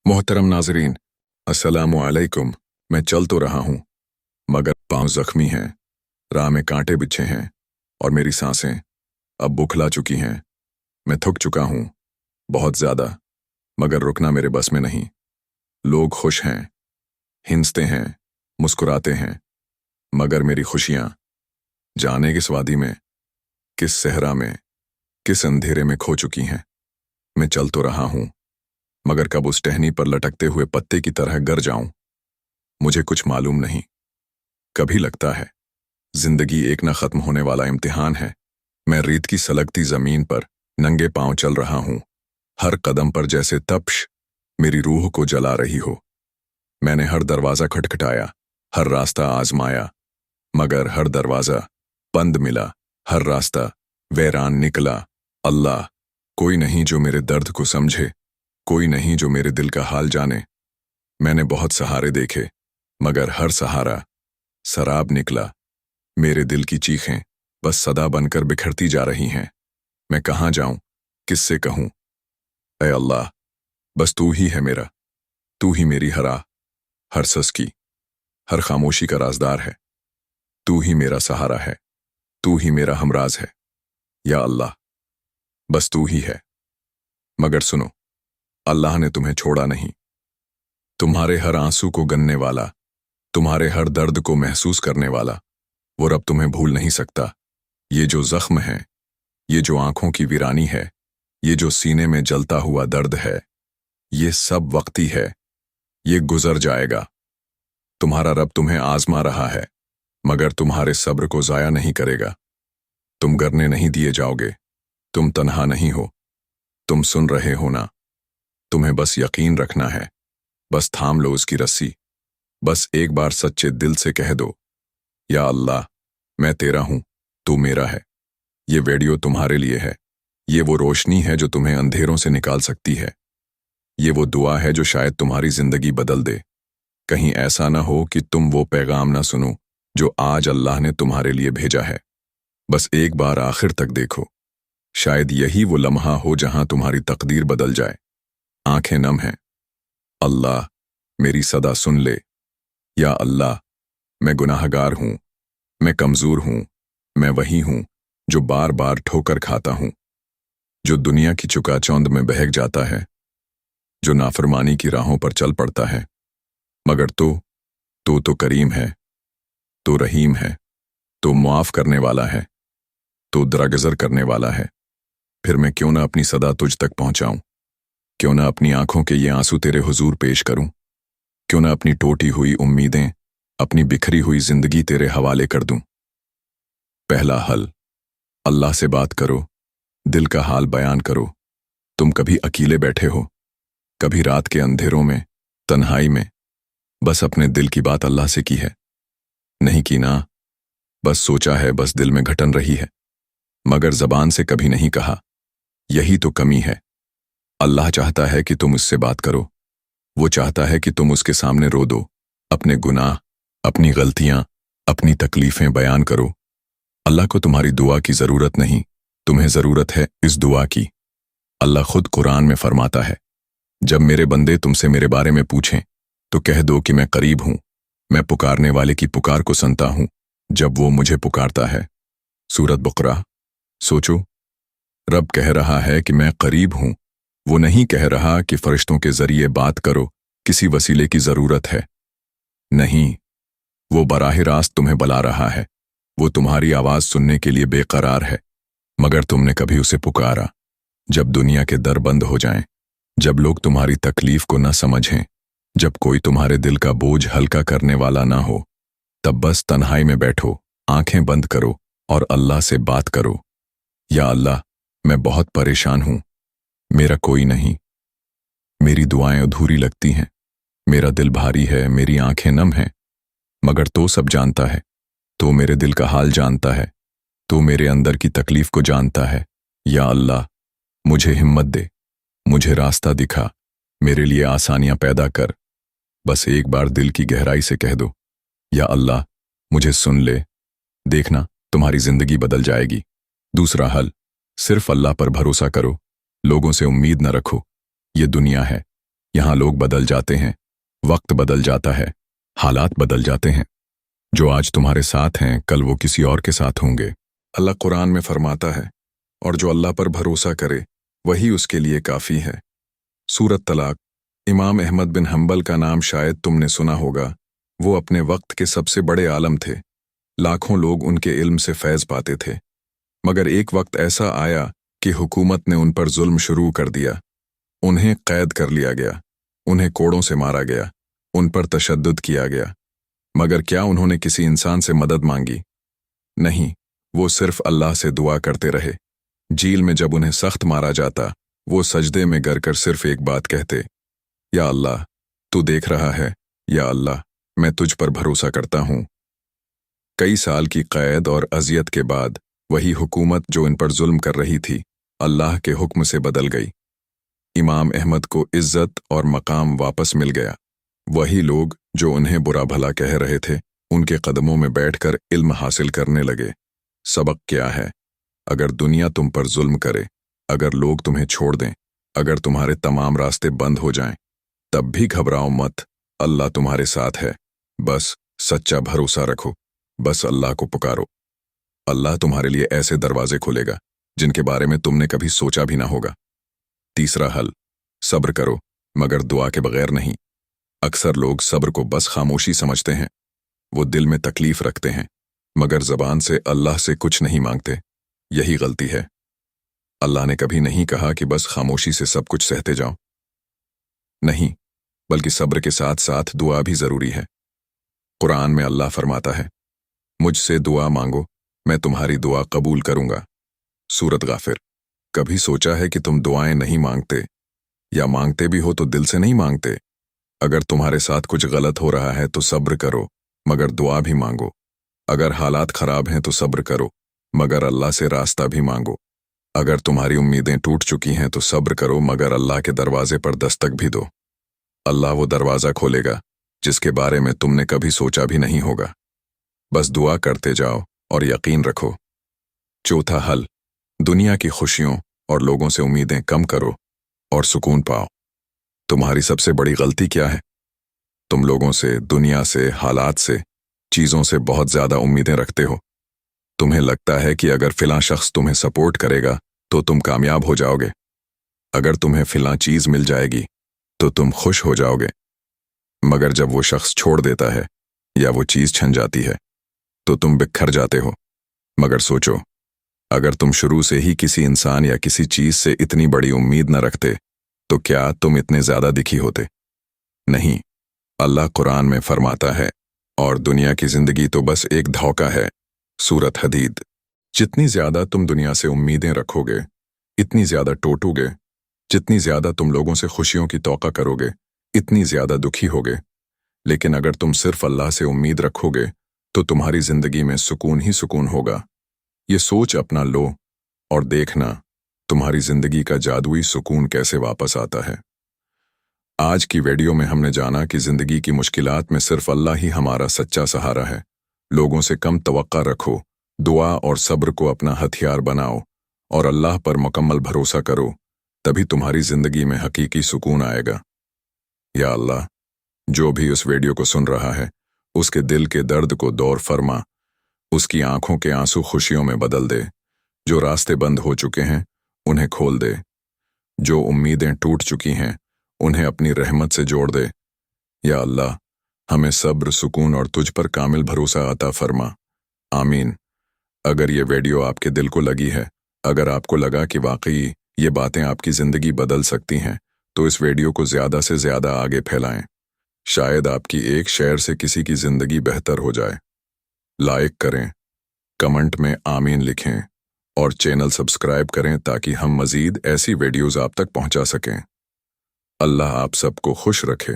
मोहतरम नाजरीन, अस्सलामु अलैकुम। मैं चल तो रहा हूँ मगर पाँव जख्मी हैं, राह में कांटे बिछे हैं और मेरी सांसें अब बुखला चुकी हैं। मैं थक चुका हूँ बहुत ज़्यादा, मगर रुकना मेरे बस में नहीं। लोग खुश हैं, हिंसते हैं, मुस्कुराते हैं, मगर मेरी खुशियाँ जाने किस वादी में, किस सहरा में, किस अंधेरे में खो चुकी हैं। मैं चल तो रहा हूँ मगर कब उस टहनी पर लटकते हुए पत्ते की तरह गर जाऊं, मुझे कुछ मालूम नहीं। कभी लगता है जिंदगी एक न खत्म होने वाला इम्तिहान है। मैं रेत की सलगती जमीन पर नंगे पांव चल रहा हूं, हर कदम पर जैसे तप्श मेरी रूह को जला रही हो। मैंने हर दरवाजा खटखटाया, हर रास्ता आजमाया, मगर हर दरवाजा बंद मिला, हर रास्ता वैरान निकला। अल्लाह, कोई नहीं जो मेरे दर्द को समझे, कोई नहीं जो मेरे दिल का हाल जाने। मैंने बहुत सहारे देखे, मगर हर सहारा शराब निकला। मेरे दिल की चीखें बस सदा बनकर बिखरती जा रही हैं। मैं कहाँ जाऊं, किससे कहूं? ऐ अल्लाह, बस तू ही है मेरा, तू ही मेरी हर सस की, हर खामोशी का राजदार है। तू ही मेरा सहारा है, तू ही मेरा हमराज है। या अल्लाह, बस तू ही है। मगर सुनो, अल्लाह ने तुम्हें छोड़ा नहीं। तुम्हारे हर आंसू को गनने वाला, तुम्हारे हर दर्द को महसूस करने वाला, वो रब तुम्हें भूल नहीं सकता। ये जो जख्म है, ये जो आंखों की वीरानी है, ये जो सीने में जलता हुआ दर्द है, ये सब वक्ती है, ये गुजर जाएगा। तुम्हारा रब तुम्हें आजमा रहा है, मगर तुम्हारे सब्र को जाया नहीं करेगा। तुम गरने नहीं दिए जाओगे, तुम तन्हा नहीं हो, तुम सुन रहे हो ना। तुम्हें बस यकीन रखना है, बस थाम लो उसकी रस्सी। बस एक बार सच्चे दिल से कह दो, या अल्लाह, मैं तेरा हूं, तू मेरा है। ये वीडियो तुम्हारे लिए है। ये वो रोशनी है जो तुम्हें अंधेरों से निकाल सकती है। ये वो दुआ है जो शायद तुम्हारी जिंदगी बदल दे। कहीं ऐसा ना हो कि तुम वो पैगाम ना सुनो जो आज अल्लाह ने तुम्हारे लिए भेजा है। बस एक बार आखिर तक देखो, शायद यही वो लम्हा हो जहां तुम्हारी तकदीर बदल जाए। आंखें नम हैं। अल्लाह, मेरी सदा सुन ले। या अल्लाह, मैं गुनाहगार हूं, मैं कमजोर हूं, मैं वही हूं जो बार बार ठोकर खाता हूं, जो दुनिया की चुकाचौंध में बहक जाता है, जो नाफरमानी की राहों पर चल पड़ता है। मगर तो करीम है, तो रहीम है, तो मुआफ करने वाला है, तो दरगुजर करने वाला है। फिर मैं क्यों ना अपनी सदा तुझ तक पहुंचाऊं, क्यों ना अपनी आंखों के ये आंसू तेरे हुजूर पेश करूं, क्यों ना अपनी टूटी हुई उम्मीदें, अपनी बिखरी हुई जिंदगी तेरे हवाले कर दूं। पहला हल, अल्लाह से बात करो, दिल का हाल बयान करो। तुम कभी अकेले बैठे हो, कभी रात के अंधेरों में, तन्हाई में, बस अपने दिल की बात अल्लाह से की है? नहीं की ना? बस सोचा है, बस दिल में घटन रही है, मगर जबान से कभी नहीं कहा। यही तो कमी है। अल्लाह चाहता है कि तुम उससे बात करो। वो चाहता है कि तुम उसके सामने रो दो, अपने गुनाह, अपनी गलतियां, अपनी तकलीफें बयान करो। अल्लाह को तुम्हारी दुआ की जरूरत नहीं, तुम्हें जरूरत है इस दुआ की। अल्लाह खुद कुरान में फरमाता है, जब मेरे बंदे तुमसे मेरे बारे में पूछें तो कह दो कि मैं करीब हूं, मैं पुकारने वाले की पुकार को सुनता हूं जब वो मुझे पुकारता है। सूरत बकरा। सोचो, रब कह रहा है कि मैं करीब हूं। वो नहीं कह रहा कि फरिश्तों के जरिए बात करो, किसी वसीले की जरूरत है। नहीं, वो बराह रास्त तुम्हें बुला रहा है। वो तुम्हारी आवाज सुनने के लिए बेकरार है, मगर तुमने कभी उसे पुकारा? जब दुनिया के दर बंद हो जाएं, जब लोग तुम्हारी तकलीफ को न समझें, जब कोई तुम्हारे दिल का बोझ हल्का करने वाला ना हो, तब बस तन्हाई में बैठो, आंखें बंद करो और अल्लाह से बात करो। या अल्लाह, मैं बहुत परेशान हूं, मेरा कोई नहीं, मेरी दुआएं अधूरी लगती हैं, मेरा दिल भारी है, मेरी आंखें नम हैं, मगर तो सब जानता है, तो मेरे दिल का हाल जानता है, तो मेरे अंदर की तकलीफ को जानता है। या अल्लाह, मुझे हिम्मत दे, मुझे रास्ता दिखा, मेरे लिए आसानियां पैदा कर। बस एक बार दिल की गहराई से कह दो, या अल्लाह, मुझे सुन ले। देखना, तुम्हारी जिंदगी बदल जाएगी। दूसरा हल, सिर्फ अल्लाह पर भरोसा करो, लोगों से उम्मीद न रखो। ये दुनिया है, यहाँ लोग बदल जाते हैं, वक्त बदल जाता है, हालात बदल जाते हैं। जो आज तुम्हारे साथ हैं कल वो किसी और के साथ होंगे। अल्लाह कुरान में फरमाता है, और जो अल्लाह पर भरोसा करे वही उसके लिए काफ़ी है। सूरत तलाक। इमाम अहमद बिन हंबल का नाम शायद तुमने सुना होगा। वो अपने वक्त के सबसे बड़े आलम थे। लाखों लोग उनके इल्म से फैज़ पाते थे। मगर एक वक्त ऐसा आया कि हुकूमत ने उन पर जुल्म शुरू कर दिया। उन्हें कैद कर लिया गया, उन्हें कोड़ों से मारा गया, उन पर तशद्दुद किया गया। मगर क्या उन्होंने किसी इंसान से मदद मांगी? नहीं, वो सिर्फ अल्लाह से दुआ करते रहे। जेल में जब उन्हें सख्त मारा जाता, वो सजदे में गिर कर सिर्फ एक बात कहते, या अल्लाह, तू देख रहा है, या अल्लाह, मैं तुझ पर भरोसा करता हूँ। कई साल की कैद और अजियत के बाद वही हुकूमत जो इन पर जुल्म कर रही थी, अल्लाह के हुक्म से बदल गई। इमाम अहमद को इज्जत और मकाम वापस मिल गया। वही लोग जो उन्हें बुरा भला कह रहे थे, उनके कदमों में बैठकर इल्म हासिल करने लगे। सबक क्या है? अगर दुनिया तुम पर जुल्म करे, अगर लोग तुम्हें छोड़ दें, अगर तुम्हारे तमाम रास्ते बंद हो जाएं, तब भी घबराओ मत। अल्लाह तुम्हारे साथ है। बस सच्चा भरोसा रखो, बस अल्लाह को पुकारो। अल्लाह तुम्हारे लिए ऐसे दरवाजे खोलेगा जिनके बारे में तुमने कभी सोचा भी ना होगा। तीसरा हल, सब्र करो, मगर दुआ के बगैर नहीं। अक्सर लोग सब्र को बस खामोशी समझते हैं। वो दिल में तकलीफ रखते हैं, मगर ज़बान से अल्लाह से कुछ नहीं मांगते। यही गलती है। अल्लाह ने कभी नहीं कहा कि बस खामोशी से सब कुछ सहते जाओ। नहीं, बल्कि सब्र के साथ साथ दुआ भी ज़रूरी है। कुरान में अल्लाह फरमाता है, मुझसे दुआ मांगो, मैं तुम्हारी दुआ कबूल करूंगा। सूरत गाफिर। कभी सोचा है कि तुम दुआएं नहीं मांगते, या मांगते भी हो तो दिल से नहीं मांगते? अगर तुम्हारे साथ कुछ गलत हो रहा है तो सब्र करो, मगर दुआ भी मांगो। अगर हालात खराब हैं तो सब्र करो, मगर अल्लाह से रास्ता भी मांगो। अगर तुम्हारी उम्मीदें टूट चुकी हैं तो सब्र करो, मगर अल्लाह के दरवाजे पर दस्तक भी दो। अल्लाह वो दरवाज़ा खोलेगा जिसके बारे में तुमने कभी सोचा भी नहीं होगा। बस दुआ करते जाओ और यकीन रखो। चौथा हल, दुनिया की खुशियों और लोगों से उम्मीदें कम करो और सुकून पाओ। तुम्हारी सबसे बड़ी गलती क्या है? तुम लोगों से, दुनिया से, हालात से, चीज़ों से बहुत ज़्यादा उम्मीदें रखते हो। तुम्हें लगता है कि अगर फिलां शख्स तुम्हें सपोर्ट करेगा तो तुम कामयाब हो जाओगे। अगर तुम्हें फिलां चीज़ मिल जाएगी तो तुम खुश हो जाओगे। मगर जब वो शख्स छोड़ देता है या वो चीज़ छन जाती है तो तुम बिखर जाते हो। मगर सोचो, अगर तुम शुरू से ही किसी इंसान या किसी चीज़ से इतनी बड़ी उम्मीद न रखते तो क्या तुम इतने ज़्यादा दुखी होते? नहीं। अल्लाह कुरान में फरमाता है, और दुनिया की ज़िंदगी तो बस एक धोखा है। सूरत हदीद। जितनी ज़्यादा तुम दुनिया से उम्मीदें रखोगे, इतनी ज़्यादा टूटोगे। जितनी ज़्यादा तुम लोगों से खुशियों की तौक़ा करोगे, इतनी ज़्यादा दुखी होगे। लेकिन अगर तुम सिर्फ अल्लाह से उम्मीद रखोगे तो तुम्हारी ज़िंदगी में सुकून ही सुकून होगा। ये सोच अपना लो और देखना तुम्हारी ज़िंदगी का जादुई सुकून कैसे वापस आता है। आज की वीडियो में हमने जाना कि ज़िंदगी की मुश्किलात में सिर्फ अल्लाह ही हमारा सच्चा सहारा है। लोगों से कम तवक्का रखो, दुआ और सब्र को अपना हथियार बनाओ और अल्लाह पर मुकम्मल भरोसा करो, तभी तुम्हारी ज़िंदगी में हकीकी सुकून आएगा। या अल्लाह, जो भी उस वीडियो को सुन रहा है, उसके दिल के दर्द को दूर फरमा, उसकी आंखों के आंसू खुशियों में बदल दे। जो रास्ते बंद हो चुके हैं उन्हें खोल दे। जो उम्मीदें टूट चुकी हैं उन्हें अपनी रहमत से जोड़ दे। या अल्लाह, हमें सब्र, सुकून और तुझ पर कामिल भरोसा अता फरमा। आमीन। अगर ये वीडियो आपके दिल को लगी है, अगर आपको लगा कि वाकई ये बातें आपकी ज़िंदगी बदल सकती हैं, तो इस वीडियो को ज़्यादा से ज़्यादा आगे फैलाएं। शायद आपकी एक शेयर से किसी की ज़िंदगी बेहतर हो जाए। लाइक करें, कमेंट में आमीन लिखें और चैनल सब्सक्राइब करें ताकि हम मज़ीद ऐसी वीडियोज़ आप तक पहुंचा सकें। अल्लाह आप सबको खुश रखे।